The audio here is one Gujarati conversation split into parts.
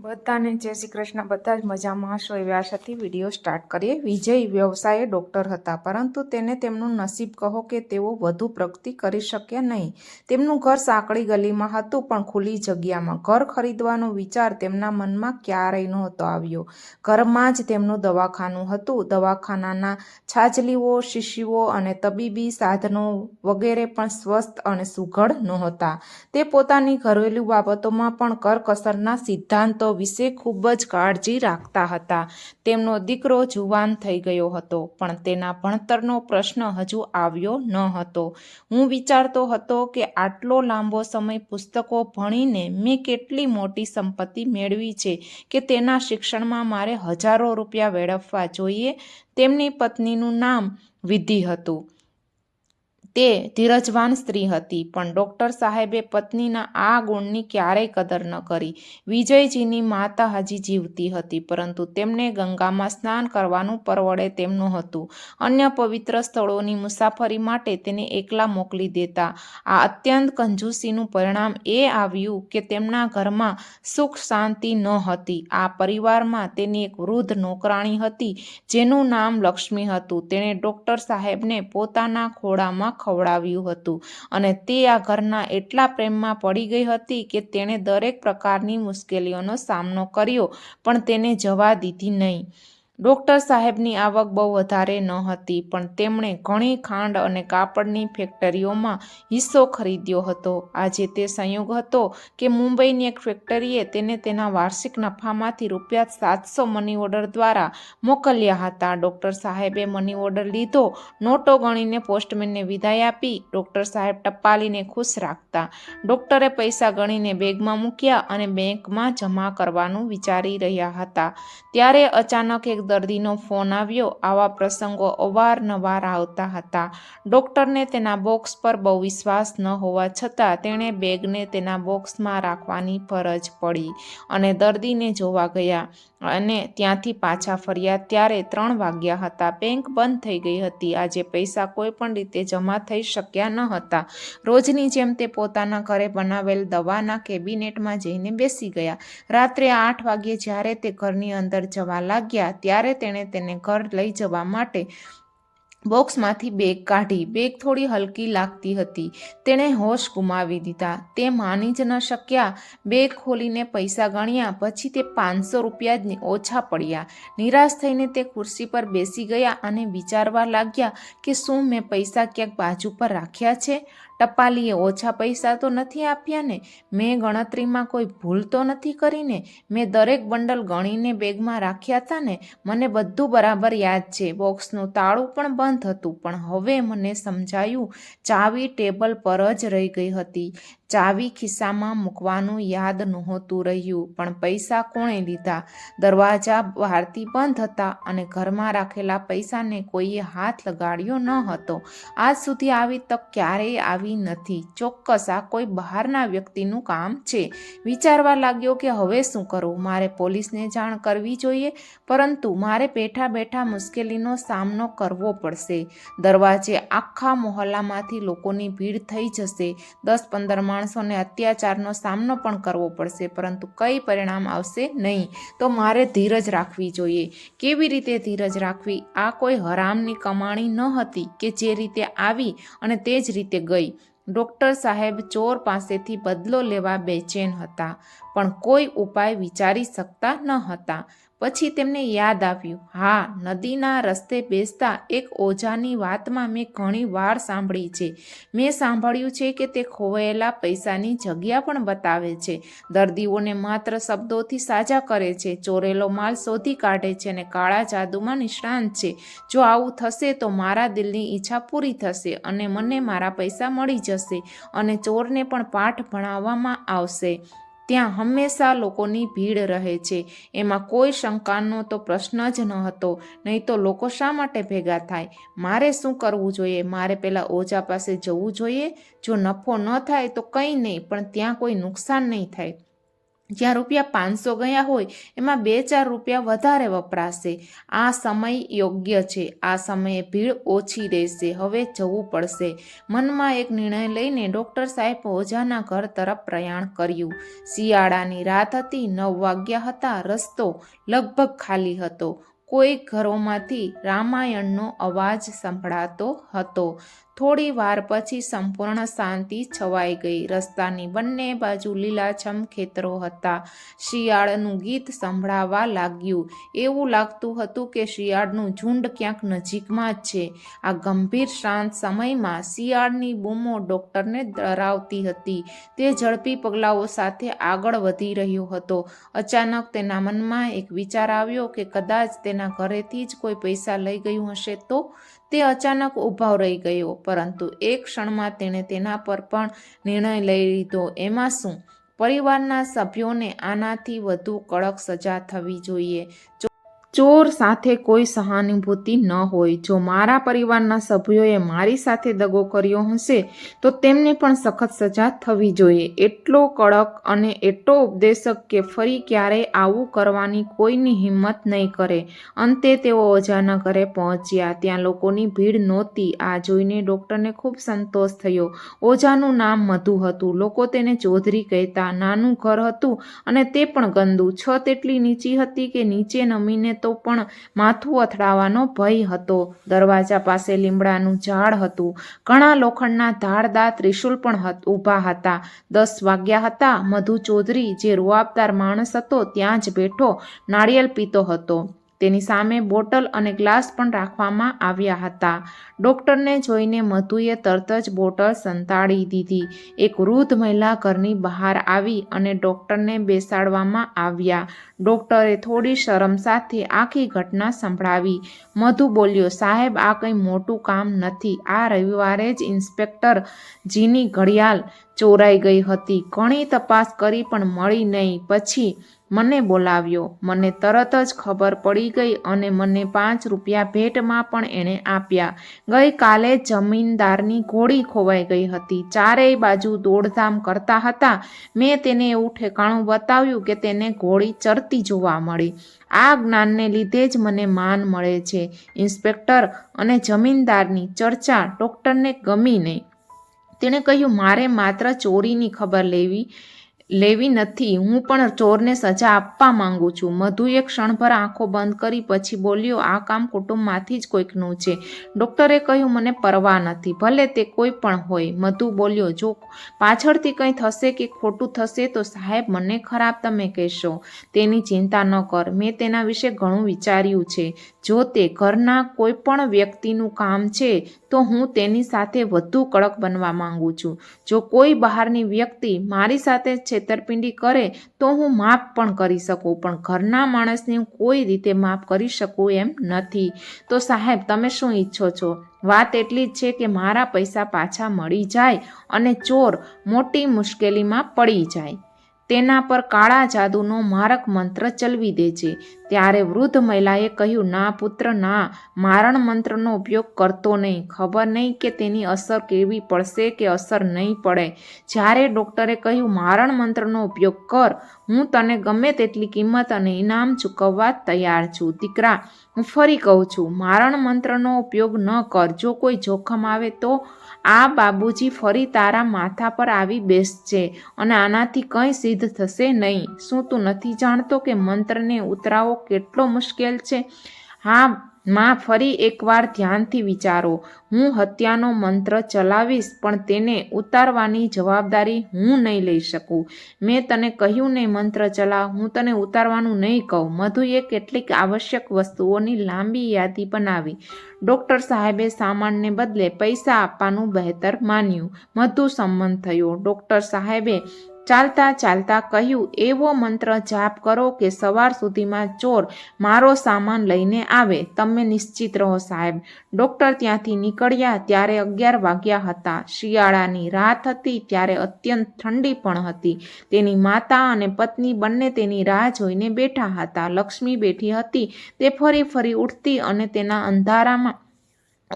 બધાને જય શ્રી કૃષ્ણ। બધા જ મજામાં હશો એવી આશાથી વિડીયો સ્ટાર્ટ કરીએ। વિજય વ્યવસાયે ડૉક્ટર હતા, પરંતુ તેને તેમનું નસીબ કહો કે તેઓ વધુ પ્રગતિ કરી શક્યા નહીં। તેમનું ઘર સાંકડી ગલીમાં હતું, પણ ખુલ્લી જગ્યામાં। ઘર ખરીદવાનો વિચાર તેમના મનમાં ક્યારેય નહોતો આવ્યો। ઘરમાં જ તેમનું દવાખાનું હતું। દવાખાનાના છાજલીઓ, શીશીઓ અને તબીબી સાધનો વગેરે પણ સ્વસ્થ અને સુઘડ નહોતા। તે પોતાની ઘરેલું બાબતોમાં પણ કરકસરના સિદ્ધાંતો વિશે ખૂબ જ કાળજી રાખતા હતા। તેમનો દીકરો જુવાન થઈ ગયો હતો, પણ તેના ભણતરનો પ્રશ્ન હજુ આવ્યો ન હતો। હું વિચારતો હતો કે આટલો લાંબો સમય પુસ્તકો ભણીને મેં કેટલી મોટી સંપત્તિ મેળવી છે કે તેના શિક્ષણમાં મારે હજારો રૂપિયા વેડફવા જોઈએ। તેમની પત્નીનું નામ વિધિ હતું। તે ધીરજવાન સ્ત્રી હતી, પણ ડૉક્ટર સાહેબે પત્નીના આ ગુણની ક્યારેય કદર ન કરી। વિજયજીની માતા હજી જીવતી હતી, પરંતુ તેમને ગંગામાં સ્નાન કરવાનું પરવડે તેમ નહોતું। અન્ય પવિત્ર સ્થળોની મુસાફરી માટે તેને એકલા મોકલી દેતા। આ અત્યંત કંજૂસીનું પરિણામ એ આવ્યું કે તેમના ઘરમાં સુખ શાંતિ નહોતી। આ પરિવારમાં તેની એક વૃદ્ધ નોકરાણી હતી, જેનું નામ લક્ષ્મી હતું। તેણે ડૉક્ટર સાહેબને પોતાના ખોળામાં ખવડાવ્યું હતું, અને તે આ ઘરના એટલા પ્રેમમાં પડી ગઈ હતી કે તેણે દરેક પ્રકારની મુશ્કેલીઓનો સામનો કર્યો, પણ તેને જવા દીધી નહીં। ડૉક્ટર સાહેબની આવક બહુ વધારે ન હતી, પણ તેમણે ઘણી ખાંડ અને કાપડની ફેક્ટરીઓમાં હિસ્સો ખરીદ્યો હતો। આજે તે સંયોગ હતો કે મુંબઈની એક ફેક્ટરીએ તેને તેના વાર્ષિક નફામાંથી રૂપિયા 700 મની ઓર્ડર દ્વારા મોકલ્યા હતા। ડૉક્ટર સાહેબે મની ઓર્ડર લીધો, નોટો ગણીને પોસ્ટમેનને વિદાય આપી। ડૉક્ટર સાહેબ ટપાલીને ખુશ રાખતા। ડૉક્ટરે પૈસા ગણીને બેગમાં મૂક્યા અને બેંકમાં જમા કરવાનું વિચારી રહ્યા હતા, ત્યારે અચાનક એક દર્દીનો ફોન આવ્યો। આવા પ્રસંગો અવારનવાર આવતા હતા। ડૉક્ટરને તેના બોક્સ પર બહુ વિશ્વાસ ન હોવા છતાં તેણે બેગને તેના બોક્સમાં રાખવાની ફરજ પડી અને દર્દીને જોવા ગયા અને ત્યાંથી પાછા ફર્યા ત્યારે 3 વાગ્યા હતા। બેંક બંધ થઈ ગઈ હતી। આજે પૈસા કોઈ પણ રીતે જમા થઈ શક્યા ન હતા। રોજની જેમ તે પોતાના ઘરે બનાવેલ દવાના કેબિનેટમાં જઈને બેસી ગયા। રાત્રે 8 વાગ્યે જ્યારે તે ઘરની અંદર જવા લાગ્યા, ત્યારે તેણે તેને ઘર લઈ જવા માટે બોક્સમાંથી બેગ કાઢી। બેગ થોડી હલકી લાગતી હતી। તેણે હોશ ગુમાવી દીધા। તે માની જ ન શક્યા। બેગ ખોલીને પૈસા ગણ્યા, પછી તે 500 રૂપિયા જ ઓછા પડ્યા। નિરાશ થઈને તે ખુરશી પર બેસી ગયા અને વિચારવા લાગ્યા કે શું મેં પૈસા ક્યાંક બાજુ પર રાખ્યા છે? ટપાલીએ ઓછા પૈસા તો નથી આપ્યા ને? મેં ગણતરીમાં કોઈ ભૂલ તો નથી કરી ને? મેં દરેક બંડલ ગણીને બેગમાં રાખ્યા હતા ને? મને બધું બરાબર યાદ છે। બોક્સનું તાળું પણ બંધ હતું, પણ હવે મને સમજાયું, ચાવી ટેબલ પર જ રહી ગઈ હતી। ચાવી ખિસ્સામાં મૂકવાનું યાદ નહોતું રહ્યું, પણ પૈસા કોણે લીધા? દરવાજા બહારથી બંધ હતા અને ઘરમાં રાખેલા પૈસાને કોઈએ હાથ લગાડ્યો ન હતો। આજ સુધી આવી તક ક્યારેય આવી નથી। ચોક્કસ આ કોઈ બહારના વ્યક્તિનું કામ છે। વિચારવા લાગ્યો કે હવે શું કરું? મારે પોલીસને જાણ કરવી જોઈએ, પરંતુ મારે બેઠા બેઠા મુશ્કેલીનો સામનો કરવો પડશે। દરવાજે આખા મોહલ્લામાંથી લોકોની ભીડ થઈ જશે। 10-15 માણસોને અત્યાચારનો સામનો પણ કરવો પડશે, પરંતુ કંઈ પરિણામ આવશે નહીં। તો મારે ધીરજ રાખવી જોઈએ। કેવી રીતે ધીરજ રાખવી? આ કોઈ હરામની કમાણી ન હતી કે જે રીતે આવી અને તે જ રીતે ગઈ। ડૉક્ટર સાહેબ ચોર પાસેથી બદલો લેવા બેચેન હતા, પણ કોઈ ઉપાય વિચારી શકતા ન હતા। પછી તેમને યાદ આવ્યું, હા, નદીના રસ્તે બેસતા એક ઓઝાની વાતમાં મેં ઘણી વાર સાંભળી છે। મેં સાંભળ્યું છે કે તે ખોવાયેલા પૈસાની જગ્યા પણ બતાવે છે, દર્દીઓને માત્ર શબ્દોથી સાજા કરે છે, ચોરેલો માલ શોધી કાઢે છે અને કાળા જાદુમાં નિષ્ણાત છે। જો આવું થશે તો મારા દિલની ઈચ્છા પૂરી થશે અને મને મારા પૈસા મળી જશે અને ચોરને પણ પાઠ ભણાવવામાં આવશે। ત્યાં હંમેશા લોકોની ભીડ રહે છે, એમાં કોઈ શંકાનો તો પ્રશ્ન જ ન હતો। નહીં તો લોકો શા માટે ભેગા થાય? મારે શું કરવું જોઈએ? મારે પેલા ઓઝા પાસે જવું જોઈએ? જો નફો ન થાય તો કંઈ નહીં, પણ ત્યાં કોઈ નુકસાન નહીં થાય। જ્યાં ₹500 ગયા હોય એમાં 2-4 રૂપિયા વધારે વપરાશે. આ સમય યોગ્ય છે. આ સમયે ભીડ ઓછી રહેશે. હવે જવું પડશે. મનમાં એક નિર્ણય લઈને ડૉક્ટર સાહેબ ઓઝાના ઘર તરફ પ્રયાણ કર્યું. શિયાળાની રાત હતી. 9 વાગ્યા હતા. રસ્તો લગભગ ખાલી હતો. કોઈ ઘરોમાંથી રામાયણનો અવાજ સંભળાતો હતો. થોડી વાર પછી સંપૂર્ણ શાંતિ છવાઈ ગઈ. રસ્તાની બંને બાજુ લીલાછમ ખેતરો હતા. શિયાળનું ગીત સંભળાવા લાગ્યું. એવું લાગતું હતું કે શિયાળનું ઝુંડ ક્યાંક નજીકમાં જ છે. આ ગંભીર શાંત સમયમાં શિયાળની બૂમો ડૉક્ટરને ડરાવતી હતી. તે ઝડપી પગલાઓ સાથે આગળ વધી રહ્યો હતો. અચાનક તેના મનમાં એક વિચાર આવ્યો કે કદાચ તેના ઘરેથી જ કોઈ પૈસા લઈ ગયું હશે તો? તે અચાનક ઊભો રહી ગયો, પરંતુ એક ક્ષણમાં તેણે તેના પર પણ નિર્ણય લઈ લીધો. એમાં શું? પરિવારના સભ્યોને આનાથી વધુ કડક સજા થવી જોઈએ. ચોર સાથે કોઈ સહાનુભૂતિ ન હોય. જો મારા પરિવારના સભ્યોએ મારી સાથે દગો કર્યો હશે તો તેમને પણ સખત સજા થવી જોઈએ. એટલો કડક અને એટલો ઉપદેશક કે ફરી ક્યારેય આવું કરવાની કોઈની હિંમત નહીં કરે. અંતે તેઓ ઓઝાના ઘરે પહોંચ્યા. ત્યાં લોકોની ભીડ નહોતી. આ જોઈને ડૉક્ટરને ખૂબ સંતોષ થયો. ઓઝાનું નામ મધુ હતું. લોકો તેને ચૌધરી કહેતા. નાનું ઘર હતું અને તે પણ ગંદુ. છત એટલી નીચી હતી કે નીચે નમીને તો પણ માથું અથડાવાનો ભય હતો. દરવાજા પાસે લીમડાનું ઝાડ હતું. ઘણા લોખંડના ધારદાર ત્રિશૂલ પણ ઊભા હતા. 10 વાગ્યા હતા. મધુ ચૌધરી, જે રૂઆબદાર માણસ હતો, ત્યાં જ બેઠો નાળિયેર પીતો હતો. તેની સામે બોટલ અને ગ્લાસ પણ રાખવામાં આવ્યા હતા. ડૉક્ટરને જોઈને મધુએ તરત જ બોટલ સંતાડી દીધી. એક વૃદ્ધ મહિલા ઘરની બહાર આવી અને ડૉક્ટરને બેસાડવામાં આવ્યા. ડૉક્ટરે થોડી શરમ સાથે આખી ઘટના સંભળાવી. મધુ બોલ્યો, સાહેબ, આ કંઈ મોટું કામ નથી. આ રવિવારે જ ઇન્સ્પેક્ટર જીની ઘડિયાળ ચોરાઈ ગઈ હતી. ઘણી તપાસ કરી પણ મળી નહીં. પછી મને બોલાવ્યો. મને તરત જ ખબર પડી ગઈ અને મને 5 રૂપિયા ભેટમાં પણ એણે આપ્યા. ગઈકાલે જમીનદારની ઘોડી ખોવાઈ ગઈ હતી. ચારેય બાજુ દોડધામ કરતા હતા. મેં તેને એવું ઠેકાણું બતાવ્યું કે તેને ઘોડી ચરતી જોવા મળી. આ જ્ઞાનને લીધે જ મને માન મળે છે. ઇન્સ્પેક્ટર અને જમીનદારની ચર્ચા ડૉક્ટરને ગમી નહીં. તેણે કહ્યું, મારે માત્ર ચોરીની ખબર લેવી નથી. હું પણ ચોરને સજા આપવા માંગુ છું. મધુએ ક્ષણભર આંખો બંધ કરી. પછી બોલ્યો, આ કામ કુટુંબમાંથી જ કોઈકનું છે. ડૉક્ટરે કહ્યું, મને પરવા નથી, ભલે તે કોઈ પણ હોય. મધુ બોલ્યો, જો પાછળથી કંઈ થશે કે ખોટું થશે તો સાહેબ, મને ખરાબ તમે કહેશો. તેની ચિંતા ન કર. મેં તેના વિશે ઘણું વિચાર્યું છે. જો તે ઘરના કોઈ પણ વ્યક્તિનું કામ છે તો હું તેની સાથે વધુ કડક બનવા માંગુ છું. જો કોઈ બહારની વ્યક્તિ મારી સાથે છેતરપિંડી કરે તો હું માફ પણ કરી શકું, પણ ઘરના માણસને હું કોઈ રીતે માફ કરી શકું એમ નથી. તો સાહેબ, તમે શું ઈચ્છો છો? વાત એટલી જ છે કે મારા પૈસા પાછા મળી જાય અને ચોર મોટી મુશ્કેલીમાં પડી જાય. તેના પર કાળા જાદુનો મારક મંત્ર ચલવી દેજે. ત્યારે વૃદ્ધ મહિલાએ કહ્યું, ના પુત્ર, ના, મારણ મંત્રનો ઉપયોગ કરતો નહીં. ખબર નહીં કે તેની અસર કેવી પડશે કે અસર નહીં પડે. જ્યારે ડૉક્ટરે કહ્યું, મારણ મંત્રનો ઉપયોગ કર, હું તને ગમે તેટલી કિંમત અને ઇનામ ચૂકવવા તૈયાર છું. દીકરા, હું ફરી કહું છું, મારણ મંત્રનો ઉપયોગ ન કર. જો કોઈ જોખમ આવે તો આ બાબુજી ફરી તારા માથા પર આવી બેસશે અને આનાથી કંઈ સિદ્ધ થશે નહીં. શું તું નથી જાણતો કે મંત્રને ઉતરાવવો કેટલો મુશ્કેલ છે? હા માં, ફરી એકવાર ધ્યાનથી વિચારો. હું હત્યાનો મંત્ર ચલાવીશ, પણ તેને ઉતારવાની જવાબદારી હું નહીં લઈ શકું. મેં તને કહ્યું ને, મંત્ર ચલાવ, હું તને ઉતારવાનું નહીં કહું. મધુએ કેટલીક આવશ્યક વસ્તુઓની લાંબી યાદી બનાવી. ડૉક્ટર સાહેબે સામાનને બદલે પૈસા આપવાનું બહેતર માન્યું. મધુ સંમત થયો. ડૉક્ટર સાહેબે ચાલતા ચાલતા કહ્યું, એવો મંત્ર જાપ કરો કે સવાર સુધીમાં ચોર મારો સામાન લઈને આવે. તમે નિશ્ચિત રહો સાહેબ. ડૉક્ટર ત્યાંથી નીકળ્યા ત્યારે 11 વાગ્યા હતા. શિયાળાની રાત હતી. ત્યારે અત્યંત ઠંડી પણ હતી. તેની માતા અને પત્ની બંને તેની રાહ જોઈને બેઠા હતા. લક્ષ્મી બેઠી હતી. તે ફરી ફરી ઉઠતી અને તેના અંધારામાં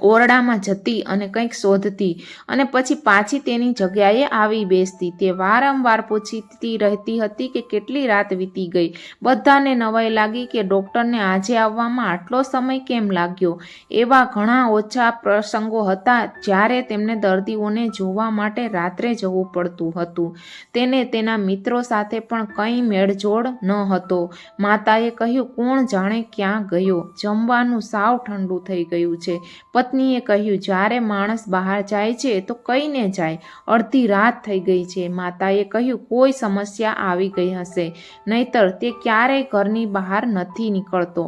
ઓરડામાં જતી અને કંઈક શોધતી અને પછી પાછી તેની જગ્યાએ આવી બેસતી. તે વારંવાર પૂછતી રહેતી હતી કે કેટલી રાત વીતી ગઈ. બધાને નવાઈ લાગી કે ડૉક્ટરને આજે આવવામાં આટલો સમય કેમ લાગ્યો. એવા ઘણા ઓછા પ્રસંગો હતા જ્યારે તેમને દર્દીઓને જોવા માટે રાત્રે જવું પડતું હતું. તેને તેના મિત્રો સાથે પણ કંઈ મેળજોડ ન હતો. માતાએ કહ્યું, કોણ જાણે ક્યાં ગયો, જમવાનું સાવ ઠંડુ થઈ ગયું છે. પત્નીએ કહ્યું, જ્યારે માણસ બહાર જાય છે તો કહીને જાય, અડધી રાત થઈ ગઈ છે. માતાએ કહ્યું, કોઈ સમસ્યા આવી ગઈ હશે, નહીતર તે ક્યારેય ઘરની બહાર નથી નીકળતો.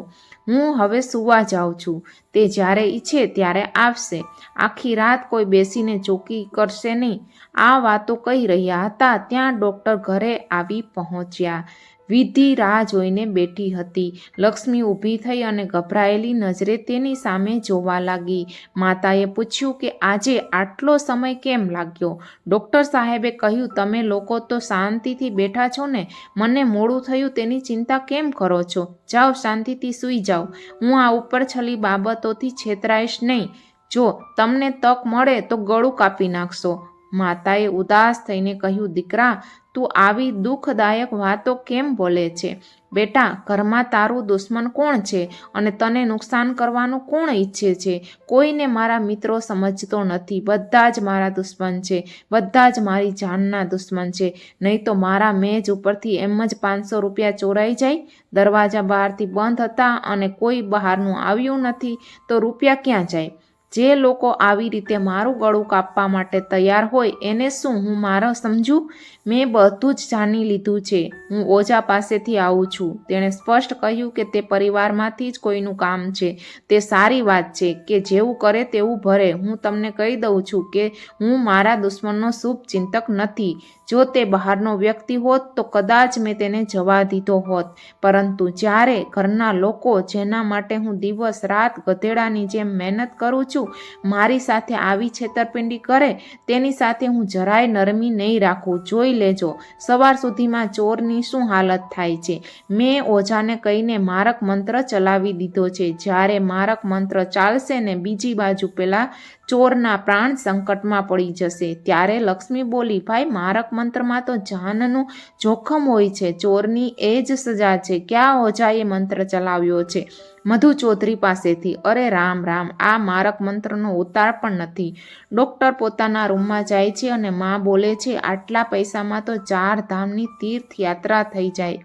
હું હવે સૂવા જાઉં છું, તે જ્યારે ઈચ્છે ત્યારે આવશે. આખી રાત કોઈ બેસીને ચોકી કરશે નહીં. આ વાતો કહી રહ્યા હતા ત્યાં ડૉક્ટર ઘરે આવી પહોંચ્યા. વિધિ રાહ જોઈને બેઠી હતી. લક્ષ્મી ઊભી થઈ અને ગભરાયેલી નજરે તેની સામે જોવા લાગી. માતાએ પૂછ્યું કે આજે આટલો સમય કેમ લાગ્યો? ડૉક્ટર સાહેબે કહ્યું, તમે લોકો તો શાંતિથી બેઠા છો ને, મને મોડું થયું તેની ચિંતા કેમ કરો છો? જાઓ, શાંતિથી સૂઈ જાઓ. હું આ ઉપરછલ્લી બાબતોથી છેતરાઈશ નહીં. જો તમને તક મળે તો ગળું કાપી નાખશો. માતાએ ઉદાસ થઈને કહ્યું, દીકરા, તું આવી દુઃખદાયક વાતો કેમ બોલે છે? બેટા, ઘરમાં તારું દુશ્મન કોણ છે અને તને નુકસાન કરવાનું કોણ ઈચ્છે છે? કોઈને મારા મિત્રો સમજતો નથી. બધા જ મારા દુશ્મન છે. બધા જ મારી જાનના દુશ્મન છે. નહીં તો મારા મેજ ઉપરથી એમ જ 500 રૂપિયા ચોરાઈ જાય. દરવાજા બહારથી બંધ હતા અને કોઈ બહારનું આવ્યું નથી તો રૂપિયા ક્યાં જાય? જે લોકો આવી રીતે મારું ગળું કાપવા માટે તૈયાર હોય એને શું હું મારો સમજું? મેં બધું જ જાણી લીધું છે. હું ઓઝા પાસેથી આવું છું. તેણે સ્પષ્ટ કહ્યું કે તે પરિવારમાંથી જ કોઈનું કામ છે. તે સારી વાત છે કે જેવું કરે તેવું ભરે. હું તમને કહી દઉં છું કે હું મારા દુશ્મનનો શુભ ચિંતક નથી. જો તે બહારનો વ્યક્તિ હોત તો કદાચ મેં તેને જવા દીધો હોત, પરંતુ જ્યારે ઘરના લોકો, જેના માટે હું દિવસ રાત ગધેડાની જેમ મહેનત કરું છું, મારી સાથે આવી છેતરપિંડી કરે, તેની સાથે હું જરાય નરમી નહીં રાખું. જોઈ લેજો સવાર સુધીમાં ચોરની શું હાલત થાય છે. મેં ઓઝાને કહીને મારક મંત્ર ચલાવી દીધો છે. જ્યારે મારક મંત્ર ચાલશે ને બીજી બાજુ પેલા ચોરના પ્રાણ સંકટમાં પડી જશે. ત્યારે લક્ષ્મી બોલી, ભાઈ, મારક મંત્રમાં તો જાનનું જોખમ હોય છે. ચોરની એ જ સજા છે. ક્યાં ઓઝાએ મંત્ર ચલાવ્યો છે? મધુ ચૌધરી પાસેથી. અરે રામ રામ, આ મારક મંત્રનો ઉતાર પણ નથી. ડૉક્ટર પોતાના રૂમમાં જાય છે અને માં બોલે છે, આટલા પૈસામાં તો 4 ધામની તીર્થયાત્રા થઈ જાય.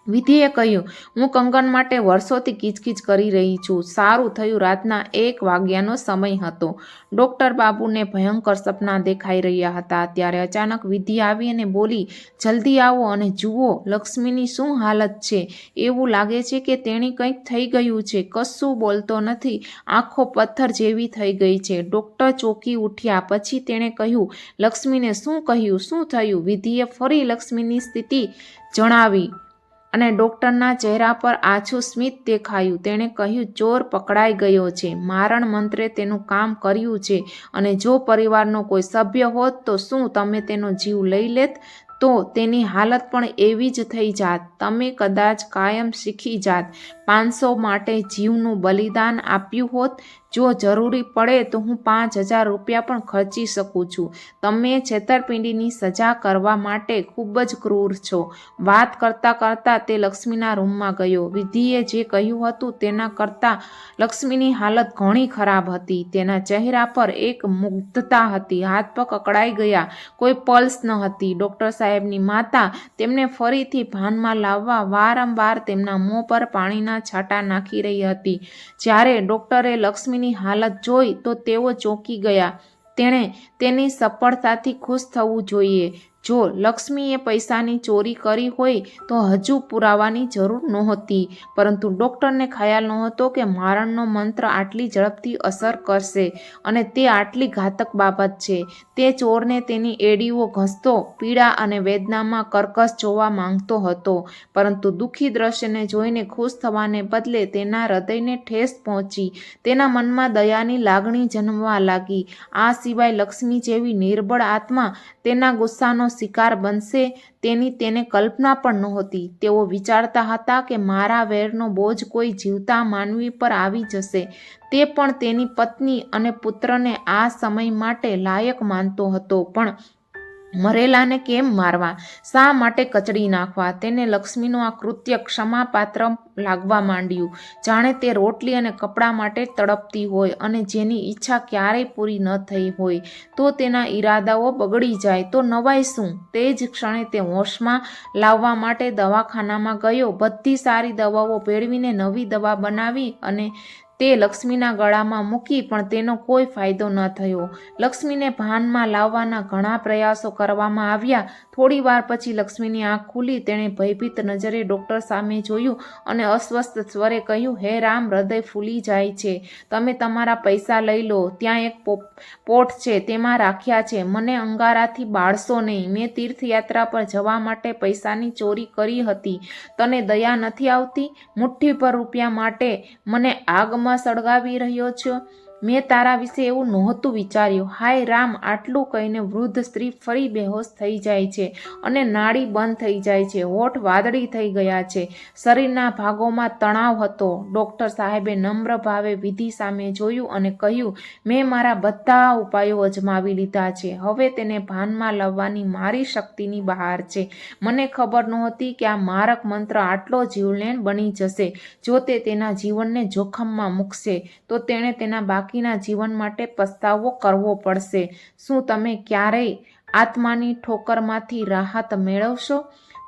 વિધિએ કહ્યું, હું કંગન માટે વર્ષોથી કીચકીચ કરી રહી છું. સારું થયું રાતના 1 વાગ્યાનો સમય હતો. ડૉક્ટર બાબુને ભયંકર સપના દેખાઈ રહ્યા હતા. ત્યારે અચાનક વિધિ આવી અને બોલી, જલ્દી આવો અને જુઓ લક્ષ્મીની શું હાલત છે. એવું લાગે છે કે તેણી કંઈક થઈ ગયું છે. કશું બોલતો નથી. આંખો પથ્થર જેવી થઈ ગઈ છે. ડૉક્ટર ચોંકી ઉઠ્યા. પછી તેણે કહ્યું, લક્ષ્મીને શું કહ્યું? શું થયું? વિધિએ ફરી લક્ષ્મીની સ્થિતિ જણાવી અને ડૉક્ટરના ચહેરા પર આછું સ્મિત દેખાયું. તેણે કહ્યું, ચોર પકડાઈ ગયો છે. મારણ મંત્રે તેનું કામ કર્યું છે અને જો પરિવારનો કોઈ સભ્ય હોત તો શું તમે તેનો જીવ લઈ લેત? તો તેની હાલત પણ એવી જ થઈ જાત. તમે કદાચ કાયમ શીખી જાત. 500 માટે જીવનું બલિદાન આપ્યું હોત. જો જરૂરી પડે તો હું 5000 રૂપિયા પણ ખર્ચી શકું છું. તમે છેતરપિંડીની સજા કરવા માટે ખૂબ જ ક્રૂર છો. વાત કરતાં કરતાં તે લક્ષ્મીના રૂમમાં ગયો. વિધિએ જે કહ્યું હતું તેના કરતાં લક્ષ્મીની હાલત ઘણી ખરાબ હતી. તેના ચહેરા પર એક મુગ્ધતા હતી. હાથ પગ અકળાઈ ગયા. કોઈ પલ્સ ન હતી. ડૉક્ટર સાહેબની માતા તેમને ફરીથી ભાનમાં લાવવા વારંવાર તેમના મોં પર પાણીના છાંટા નાખી રહી હતી. જ્યારે ડૉક્ટરે લક્ષ્મીની હાલત જોઈ તો તેઓ ચોંકી ગયા. તેણે તેની સફળતાથી ખુશ થવું જોઈએ. જો લક્ષ્મીએ પૈસાની ચોરી કરી હોય તો હજુ પુરાવાની જરૂર નહોતી, પરંતુ ડૉક્ટરને ખ્યાલ નહોતો કે મારણનો મંત્ર આટલી ઝડપથી અસર કરશે અને તે આટલી ઘાતક બાબત છે. તે ચોરને તેની એડીઓ ઘસતો, પીડા અને વેદનામાં કર્કશ જોવા માંગતો હતો, પરંતુ દુઃખી દ્રશ્યને જોઈને ખુશ થવાને બદલે તેના હૃદયને ઠેસ પહોંચી. તેના મનમાં દયાની લાગણી જન્મવા લાગી. આ સિવાય લક્ષ્મી જેવી નિર્બળ આત્મા તેના ગુસ્સાનો શિકાર બનશે તેની તેને કલ્પના પણ નહોતી. તેઓ વિચારતા હતા કે મારા વેરનો બોજ કોઈ જીવતા માનવી પર આવી જશે. તે પણ તેની પત્ની અને પુત્રને આ સમય માટે લાયક માનતો હતો. પણ મરેલાને કેમ મારવા? શા માટે કચડી નાખવા? તેને લક્ષ્મીનું આ કૃત્ય ક્ષમાપાત્ર લાગવા માંડ્યું. જાણે તે રોટલી અને કપડાં માટે તડપતી હોય અને જેની ઈચ્છા ક્યારેય પૂરી ન થઈ હોય. તો તેના ઈરાદાઓ બગડી જાય તો નવાઈ શું? તે જ ક્ષણે તે હોશમાં લાવવા માટે દવાખાનામાં ગયો. બધી સારી દવાઓ ભેળવીને નવી દવા બનાવી અને તે લક્ષ્મીના ગળામાં મૂકી, પણ તેનો કોઈ ફાયદો ન થયો. લક્ષ્મીને ભાનમાં લાવવાના ઘણા પ્રયાસો કરવામાં આવ્યા. થોડી વાર પછી લક્ષ્મીની આંખ ખુલી. તેણે ભયભીત નજરે ડૉક્ટર સામે જોયું અને અસ્વસ્થ સ્વરે કહ્યું, હે રામ, હૃદય ફૂલી જાય છે. તમે તમારા પૈસા લઈ લો. ત્યાં એક પોટ છે, તેમાં રાખ્યા છે. મને અંગારાથી બાળશો નહીં. મેં તીર્થયાત્રા પર જવા માટે પૈસાની ચોરી કરી હતી. તને દયા નથી આવતી? મુઠ્ઠીભર રૂપિયા માટે મને આગમાં સળગાવી રહ્યો છો. મેં તારા વિશે એવું નહોતું વિચાર્યું. હાય રામ! આટલું કહીને વૃદ્ધ સ્ત્રી ફરી બેહોશ થઈ જાય છે અને નાડી બંધ થઈ જાય છે. હોઠ વાદળી થઈ ગયા છે. શરીરના ભાગોમાં તણાવ હતો. ડૉક્ટર સાહેબે નમ્ર ભાવે વિધિ સામે જોયું અને કહ્યું, મેં મારા બધા ઉપાયો અજમાવી લીધા છે. હવે તેને ભાનમાં લાવવાની મારી શક્તિની બહાર છે. મને ખબર નહોતી કે આ મારક મંત્ર આટલો જીવલેણ બની જશે. જો તે તેના જીવનને જોખમમાં મૂકશે તો તેણે તેના બાકીના જીવન માટે પસ્તાવો કરવો પડશે. શું તમે ક્યારેય આત્માની ઠોકરમાંથી રાહત મેળવશો?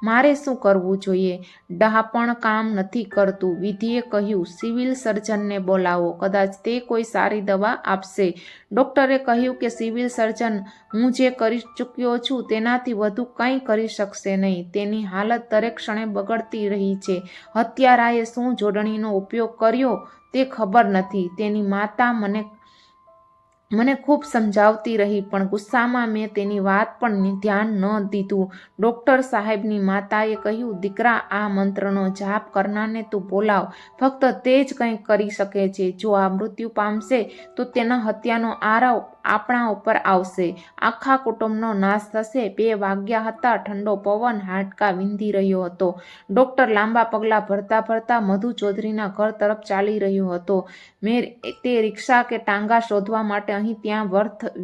મારે શું કરવું જોઈએ? ડહાપણ કામ નથી કરતું. વિધિએ કહ્યું, સિવિલ સર્જનને બોલાવો. કદાચ તે કોઈ સારી દવા આપશે. ડૉક્ટરે કહ્યું કે સિવિલ સર્જન હું જે કરી ચૂક્યો છું તેનાથી વધુ કંઈ કરી શકશે નહીં. તેની હાલત દરેક ક્ષણે બગડતી રહી છે. હત્યારાએ શું જોડણીનો ઉપયોગ કર્યો તે ખબર નથી. તેની માતા મને ખૂબ સમજાવતી રહી, પણ ગુસ્સામાં મેં તેની વાત પણ ધ્યાન ન દીધું. ડૉક્ટર સાહેબની માતાએ કહ્યું, દીકરા, આ મંત્રનો જાપ કરનારને તું બોલાવ. ફક્ત તે જ કંઈક કરી શકે છે. જો આ મૃત્યુ પામશે તો તેના હત્યાનો આરોપ આપણા ઉપર આવશે. આખા કુટુંબનો નાશ થશે. 2 વાગ્યા હતા. ઠંડો પવન હાડકાં વીંધી રહ્યો હતો. ડૉક્ટર લાંબા પગલાં ભરતા ભરતા મધુ ચૌધરીના ઘર તરફ ચાલી રહ્યો હતો. મેં તે રિક્ષા કે ટાંગા શોધવા માટે અહીં ત્યાં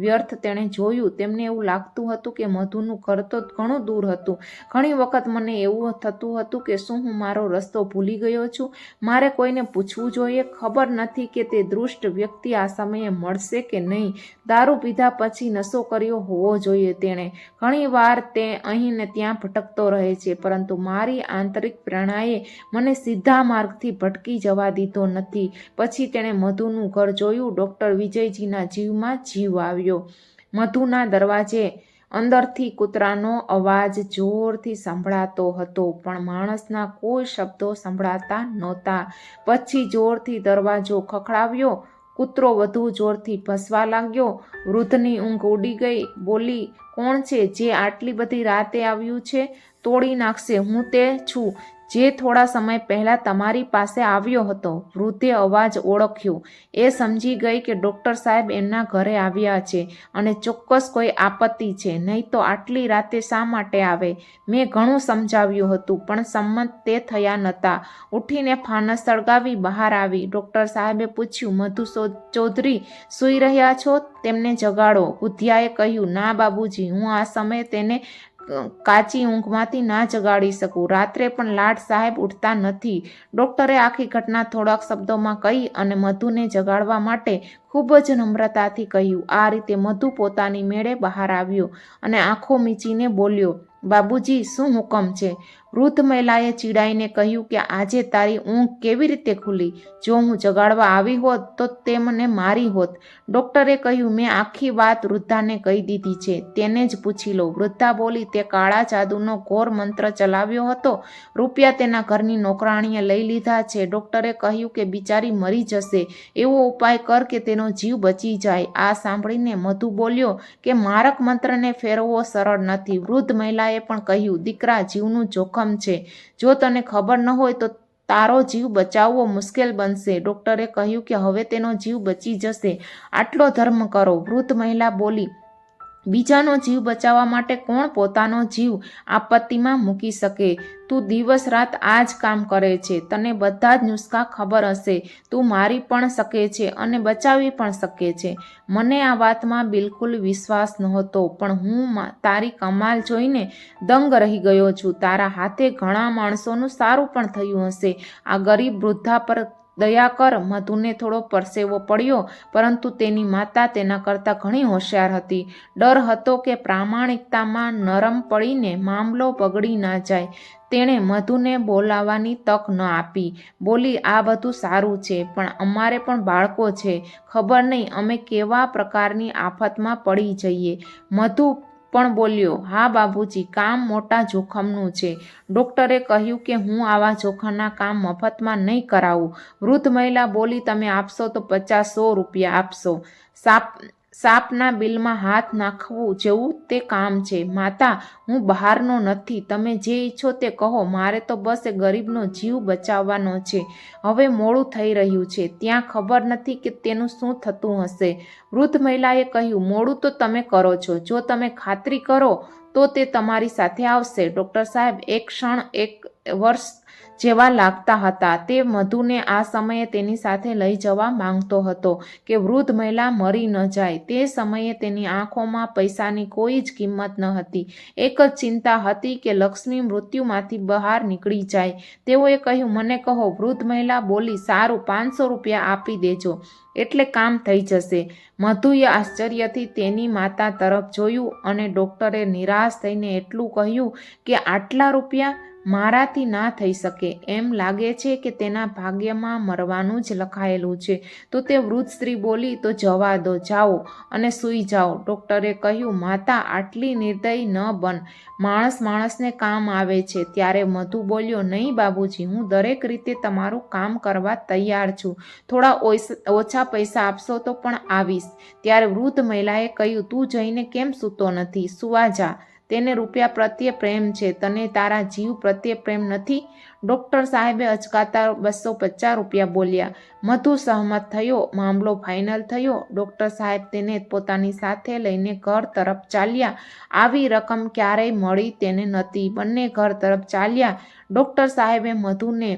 વ્યર્થ તેણે જોયું. તેમને એવું લાગતું હતું કે મધુનું ઘર તો ઘણું દૂર હતું. ઘણી વખત મને એવું થતું હતું કે શું હું મારો રસ્તો ભૂલી ગયો છું? મારે કોઈને પૂછવું જોઈએ. ખબર નથી કે તે દુષ્ટ વ્યક્તિ આ સમયે મળશે કે નહીં. દારૂ પીધા પછી નશો કર્યો હોવો જોઈએ તેણે. ઘણી વાર તે અહીં ને ત્યાં ભટકતો રહે છે, પરંતુ મારી આંતરિક પ્રેરણાએ મને સીધા માર્ગથી ભટકી જવા દીધો નથી. પછી તેણે મધુનું ઘર જોયું. ડૉક્ટર વિજયજીના જીવમાં જીવ આવ્યો. મધુના દરવાજે અંદરથી કૂતરાનો અવાજ જોરથી સંભળાતો હતો, પણ માણસના કોઈ શબ્દો સંભળાતા નહોતા. પછી જોરથી દરવાજો ખખડાવ્યો. કૂતરો વધુ જોરથી ભસવા લાગ્યો. વૃદ્ધની ઊંઘ ઉડી ગઈ. બોલી, કોણ છે જે આટલી બધી રાતે આવ્યું છે? તોડી નાખશે. હું તે છું જે થોડા સમય પહેલા તમારી પાસે આવ્યો હતો. વૃદ્ધે અવાજ ઓળખ્યો. એ સમજી ગઈ કે ડૉક્ટર સાહેબ એમના ઘરે આવ્યા છે અને ચોક્કસ કોઈ આપત્તિ છે, નહીં તો આટલી રાતે શા માટે આવે? મેં ઘણું સમજાવ્યું હતું, પણ સંમત તે થયા નહોતા. ઉઠીને ફાનસ સળગાવી બહાર આવી. ડૉક્ટર સાહેબે પૂછ્યું, મધુ ચૌધરી સૂઈ રહ્યા છો? તેમને જગાડો. બુધિયાએ કહ્યું, ના બાબુજી, હું આ સમયે તેને કાચી ઊંઘમાંથી ના જગાડી શકું. રાત્રે પણ લાડ સાહેબ ઉઠતા નથી. ડૉક્ટરે આખી ઘટના થોડાક શબ્દોમાં કહી અને મધુને જગાડવા માટે ખૂબ જ નમ્રતાથી કહ્યું. આ રીતે મધુ પોતાની મેળે બહાર આવ્યો અને આંખો મીચીને બોલ્યો, બાબુજી, શું હુકમ છે? વૃદ્ધ મહિલાએ ચીડાઈને કહ્યું કે આજે તારી ઊંઘ કેવી રીતે ખુલી? જો હું જગાડવા આવી હોત તો તે મને મારી હોત. ડૉક્ટરે કહ્યું, મેં આખી વાત વૃદ્ધાને કહી દીધી છે. તેને જ પૂછી લો. વૃદ્ધા બોલી, તે કાળા જાદુનો ઘોર મંત્ર ચલાવ્યો હતો. રૂપિયા તેના ઘરની નોકરાણીએ લઈ લીધા છે. ડૉક્ટરે કહ્યું કે બિચારી મરી જશે. એવો ઉપાય કર કે તેનો જીવ બચી જાય. આ સાંભળીને મધુ બોલ્યો કે મારક મંત્રને ફેરવવો સરળ નથી. વૃદ્ધ મહિલાએ પણ કહ્યું, દીકરા, જીવનું જોખમ છે. જો તને ખબર ન હોય તો તારો જીવ બચાવવો મુશ્કેલ બનશે. ડૉક્ટરે કહ્યું કે હવે તેનો જીવ બચી જશે. આટલો ધર્મ કરો. વૃદ્ધ મહિલા બોલી, બીજાનો જીવ બચાવવા માટે કોણ પોતાનો જીવ આપત્તિમાં મૂકી શકે? તું દિવસ રાત આ જ કામ કરે છે. તને બધા જ નુસ્ખા ખબર હશે. તું મારી પણ શકે છે અને બચાવી પણ શકે છે. મને આ વાતમાં બિલકુલ વિશ્વાસ નહોતો, પણ હું તારી કમાલ જોઈને દંગ રહી ગયો છું. તારા હાથે ઘણા માણસોનું સારું પણ થયું હશે. આ ગરીબ વૃદ્ધા પર દયા કર. મધુને થોડો પરસેવો પડ્યો, પરંતુ તેની માતા તેના કરતાં ઘણી હોશિયાર હતી. ડર હતો કે પ્રામાણિકતામાં નરમ પડીને મામલો બગડી ના જાય. તેણે મધુને બોલાવવાની તક ન આપી. બોલી, આ બધું સારું છે, પણ અમારે પણ બાળકો છે. ખબર નહીં અમે કેવા પ્રકારની આફતમાં પડી જઈએ. મધુ પણ બોલ્યો, હા બાબુજી, કામ મોટા જોખમનું છે. ડૉક્ટરે કહ્યું કે હું આવા જોખમના કામ મફતમાં નહીં કરાવું. વૃદ્ધ મહિલા બોલી, તમે આપશો તો 50-100 રૂપિયા આપશો. સાપના બિલમાં હાથ નાખવું જેવું તે કામ છે. માતા, હું બહારનો નથી. તમે જે ઈચ્છો તે કહો. મારે તો બસ એ ગરીબનો જીવ બચાવવાનો છે. હવે મોડું થઈ રહ્યું છે. ત્યાં ખબર નથી કે તેનું શું થતું હશે. વૃદ્ધ મહિલાએ કહ્યું, મોડું તો તમે કરો છો. જો તમે ખાતરી કરો તો તે તમારી સાથે આવશે. ડૉક્ટર સાહેબ એક ક્ષણ 1 વર્ષ જેવા લાગતા હતા. તે મધુને આ સમયે તેની સાથે લઈ જવા માંગતો હતો કે વૃદ્ધ મહિલા મરી ન જાય. તે સમયે તેની આંખોમાં પૈસાની કોઈ જ કિંમત ન હતી. એક જ ચિંતા હતી કે લક્ષ્મી મૃત્યુમાંથી બહાર નીકળી જાય. તેઓએ કહ્યું, મને કહો. વૃદ્ધ મહિલા બોલી, સારું, 500 રૂપિયા આપી દેજો એટલે કામ થઈ જશે. મધુએ આશ્ચર્યથી તેની માતા તરફ જોયું અને ડૉક્ટરે નિરાશ થઈને એટલું કહ્યું કે આટલા રૂપિયા મારાથી ના થઈ શકે. એમ લાગે છે કે તેના ભાગ્યમાં મરવાનું જ લખાયેલું છે. તો તે વૃદ્ધ સ્ત્રી બોલી, તો જવા દો, જાઓ અને સૂઈ જાઓ. ડૉક્ટરે કહ્યું, માતા, આટલી નિર્દય ન બન. માણસ માણસને કામ આવે છે. ત્યારે મધુ બોલ્યો, નહીં બાબુજી, હું દરેક રીતે તમારું કામ કરવા તૈયાર છું. થોડા ઓછા પૈસા આપશો તો પણ આવીશ. ત્યારે વૃદ્ધ મહિલાએ કહ્યું, તું જઈને કેમ સૂતો નથી? સુવા જા. તેને રૂપિયા પ્રત્યે પ્રેમ છે, તને તારા જીવ પ્રત્યે પ્રેમ નથી? ડૉક્ટર સાહેબે અચકાતા 250 રૂપિયા બોલ્યા. મધુ સહમત થયો. મામલો ફાઇનલ થયો. ડૉક્ટર સાહેબ તેને પોતાની સાથે લઈને ઘર તરફ ચાલ્યા. આવી રકમ ક્યારેય મળી તેને નહોતી. બંને ઘર તરફ ચાલ્યા. ડૉક્ટર સાહેબે મધુને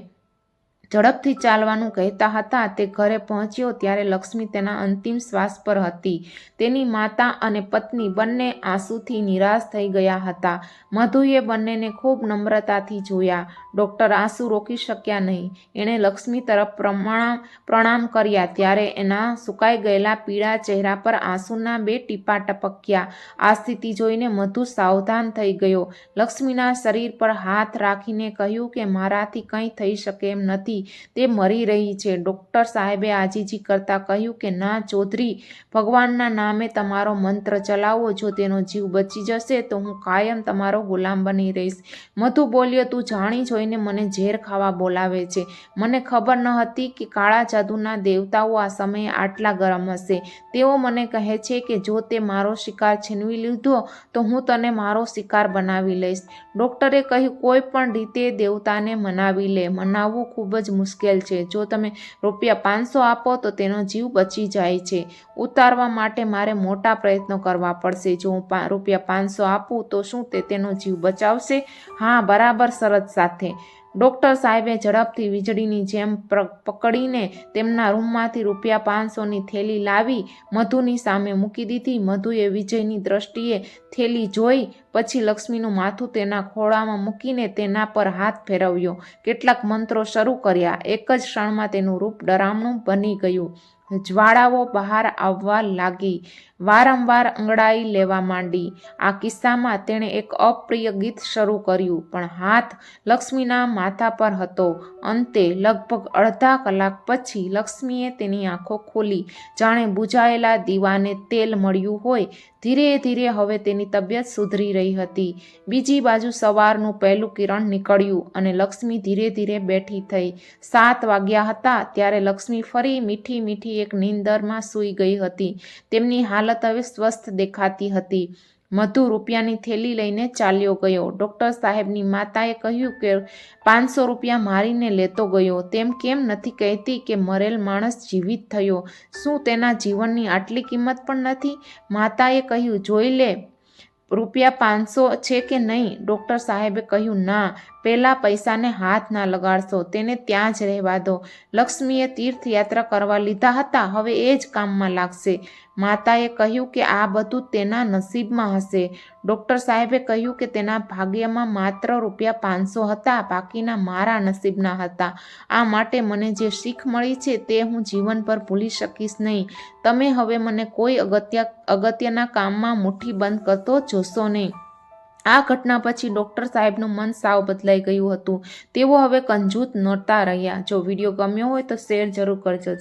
ઝડપથી ચાલવાનું કહેતા હતા. તે ઘરે પહોંચ્યો ત્યારે લક્ષ્મી તેના અંતિમ શ્વાસ પર હતી. તેની માતા અને પત્ની બંને આંસુથી નિરાશ થઈ ગયા હતા. મધુએ બંનેને ખૂબ નમ્રતાથી જોયા. ડૉક્ટર આંસુ રોકી શક્યા નહીં. એણે લક્ષ્મી તરફ પ્રણામ કર્યા ત્યારે એના સુકાઈ ગયેલા પીળા ચહેરા પર આંસુના 2 ટીપાં ટપક્યા. આ સ્થિતિ જોઈને મધુ સાવધાન થઈ ગયો. લક્ષ્મીના શરીર પર હાથ રાખીને કહ્યું કે મારાથી કંઈ થઈ શકે એમ નથી. તે મરી રહી છે. ડૉક્ટર સાહેબે આજીજી કરતા કહ્યું કે ના ચૌધરી, ભગવાનના નામે તમારો મંત્ર ચલાવો. જો તેનો જીવ બચી જશે તો હું કાયમ તમારો ગુલામ બની રહીશ. મધુ બોલ્યો, તું જાણી જોઈને મને ઝેર ખાવા બોલાવે છે. મને ખબર ન હતી કે કાળા જાદુના દેવતાઓ આ સમયે આટલા ગરમ હશે. તેઓ મને કહે છે કે જો તે મારો શિકાર છીનવી લીધો તો હું તને મારો શિકાર બનાવી લઈશ. ડૉક્ટરે કહ્યું, કોઈ પણ રીતે દેવતાને મનાવી લે. મનાવવું ખૂબ જ મુશ્કેલ છે. જો તમે રૂપિયા 500 આપો તો તેનો જીવ બચી જાય છે. ઉતારવા માટે મારે મોટા પ્રયત્નો કરવા પડશે. જો હું રૂપિયા 500 આપું તો શું તે તેનો જીવ બચાવશે? હા, બરાબર, શરત સાથે. ડૉક્ટર સાહેબે ઝડપથી વીજળીની જેમ પકડીને તેમના રૂમમાંથી રૂપિયા 500ની થેલી લાવી મધુની સામે મૂકી દીધી. મધુએ વિજયની દ્રષ્ટિએ થેલી જોઈ, પછી લક્ષ્મીનું માથું તેના ખોળામાં મૂકીને તેના પર હાથ ફેરવ્યો. કેટલાક મંત્રો શરૂ કર્યા. એક જ ક્ષણમાં તેનું રૂપ ડરામણું બની ગયું. જ્વાળાઓ બહાર આવવા લાગી. વારંવાર અંગડાઈ લેવા માંડી. આ કિસ્સામાં તેણે એક અપ્રિય ગીત શરૂ કર્યું, પણ હાથ લક્ષ્મીના માથા પર હતો. અંતે લગભગ અડધા કલાક પછી લક્ષ્મીએ તેની આંખો ખોલી. જાણે બુઝાયેલા દીવાને તેલ મળ્યું હોય. ધીરે ધીરે હવે તેની તબિયત સુધરી રહી હતી. બીજી બાજુ સવારનું પહેલું કિરણ નીકળ્યું અને લક્ષ્મી ધીરે ધીરે બેઠી થઈ. 7 વાગ્યા હતા ત્યારે લક્ષ્મી ફરી મીઠી મીઠી એક નીંદરમાં સૂઈ ગઈ હતી. તેમની હાલત હવે સ્વસ્થ દેખાતી હતી. મધુ રૂપિયાની થેલી લઈને ચાલ્યો ગયો. ડૉક્ટર સાહેબની માતાએ કહ્યું કે 500 રૂપિયા મારીને લેતો ગયો. તેમ કેમ નથી કહેતી કે મરેલ માણસ જીવિત થયો? શું તેના જીવનની આટલી કિંમત પણ નથી? માતાએ કહ્યું, જોઈ લે રૂપિયા 500 છે કે નહીં? ડૉક્ટર સાહેબે કહ્યું, ના, પહેલાં પૈસાને હાથ ના લગાડશો, તેને ત્યાં જ રહેવા દો. લક્ષ્મીએ તીર્થયાત્રા કરવા લીધા હતા, હવે એ જ કામમાં લાગશે. માતાએ કહ્યું કે આ બધું તેના નસીબમાં હશે. ડૉક્ટર સાહેબે કહ્યું કે તેના ભાગ્યમાં માત્ર રૂપિયા 500 હતા, બાકીના મારા નસીબના હતા. આ માટે મને જે શીખ મળી છે તે હું જીવનભર ભૂલી શકીશ નહીં. તમે હવે મને કોઈ અગત્યના કામમાં મુઠ્ઠી બંધ કરતો જોશો નહીં. આ ઘટના પછી ડૉક્ટર સાહેબનું મન સાવ બદલાઈ ગયું હતું. તેઓ હવે કંજૂસ નહોતા રહ્યા. જો વિડીયો ગમ્યો હોય તો શેર જરૂર કરજો.